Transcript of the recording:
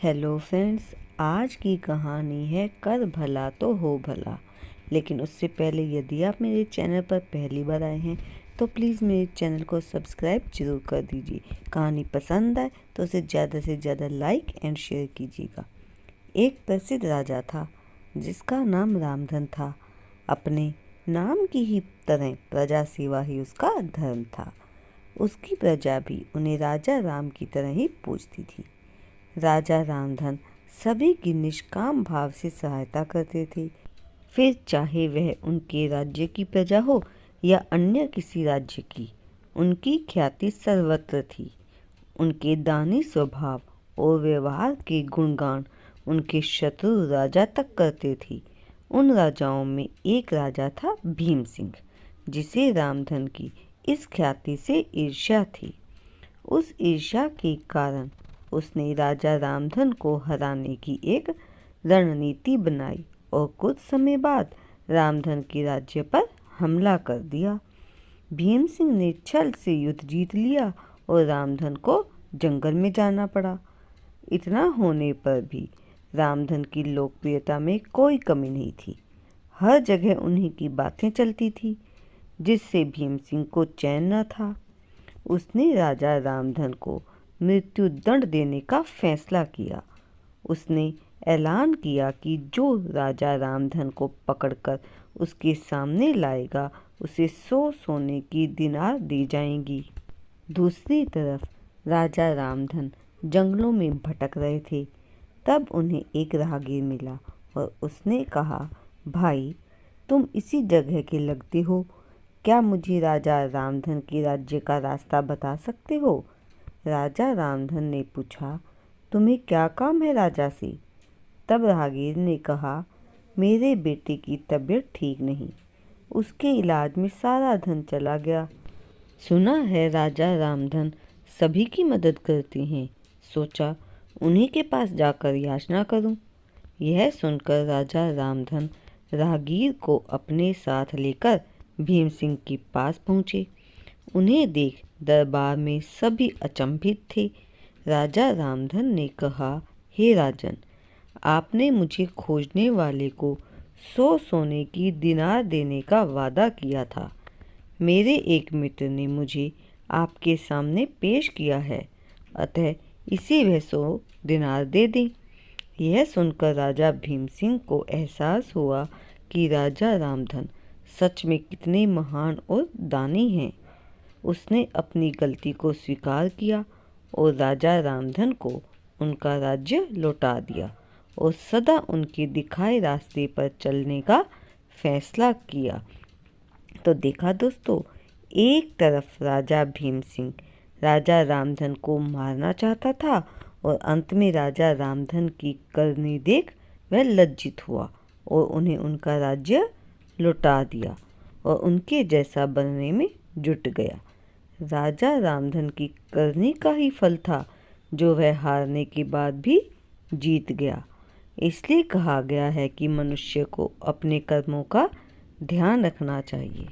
Hello friends, आज की कहानी है कर भला तो हो भला। लेकिन उससे पहले यदि आप मेरे चैनल पर पहली बार आए हैं तो प्लीज़ मेरे चैनल को सब्सक्राइब जरूर कर दीजिए। कहानी पसंद आए तो उसे ज़्यादा से ज़्यादा लाइक एंड शेयर कीजिएगा। एक प्रसिद्ध राजा था जिसका नाम रामधन था। अपने नाम की ही तरह प्रजा सेवा ही उसका धर्म था। उसकी प्रजा भी उन्हें राजा राम की तरह ही पूजती थी। राजा रामधन सभी की निष्काम भाव से सहायता करते थे, फिर चाहे वह उनके राज्य की प्रजा हो या अन्य किसी राज्य की। उनकी ख्याति सर्वत्र थी। उनके दानी स्वभाव और व्यवहार के गुणगान उनके शत्रु राजा तक करते थे। उन राजाओं में एक राजा था भीम सिंह, जिसे रामधन की इस ख्याति से ईर्ष्या थी। उस ईर्ष्या के कारण उसने राजा रामधन को हराने की एक रणनीति बनाई और कुछ समय बाद रामधन के राज्य पर हमला कर दिया। भीम सिंह ने छल से युद्ध जीत लिया और रामधन को जंगल में जाना पड़ा। इतना होने पर भी रामधन की लोकप्रियता में कोई कमी नहीं थी। हर जगह उन्हीं की बातें चलती थी, जिससे भीम सिंह को चैन न था। उसने राजा रामधन को मृत्यु दंड देने का फैसला किया। उसने ऐलान किया कि जो राजा रामधन को पकड़कर उसके सामने लाएगा उसे 100 सोने की दिनार दी जाएंगी। दूसरी तरफ राजा रामधन जंगलों में भटक रहे थे। तब उन्हें एक राहगीर मिला और उसने कहा, भाई, तुम इसी जगह के लगते हो, क्या मुझे राजा रामधन के राज्य का रास्ता बता सकते हो? राजा रामधन ने पूछा, तुम्हें क्या काम है राजा से? तब राहगीर ने कहा, मेरे बेटे की तबीयत ठीक नहीं, उसके इलाज में सारा धन चला गया। सुना है राजा रामधन सभी की मदद करते हैं, सोचा उन्हीं के पास जाकर याचना करूं। यह सुनकर राजा रामधन राहगीर को अपने साथ लेकर भीम सिंह के पास पहुँचे। उन्हें देख दरबार में सभी अचंभित थे। राजा रामधन ने कहा, हे राजन, आपने मुझे खोजने वाले को 100 सोने की दिनार देने का वादा किया था। मेरे एक मित्र ने मुझे आपके सामने पेश किया है, अतः इसे वह 100 दिनार दे दें। यह सुनकर राजा भीम सिंह को एहसास हुआ कि राजा रामधन सच में कितने महान और दानी हैं। उसने अपनी गलती को स्वीकार किया और राजा रामधन को उनका राज्य लौटा दिया और सदा उनके दिखाए रास्ते पर चलने का फैसला किया। तो देखा दोस्तों, एक तरफ राजा भीम सिंह राजा रामधन को मारना चाहता था और अंत में राजा रामधन की करनी देख वह लज्जित हुआ और उन्हें उनका राज्य लौटा दिया और उनके जैसा बनने में जुट गया। राजा रामधन की करनी का ही फल था जो वह हारने के बाद भी जीत गया। इसलिए कहा गया है कि मनुष्य को अपने कर्मों का ध्यान रखना चाहिए।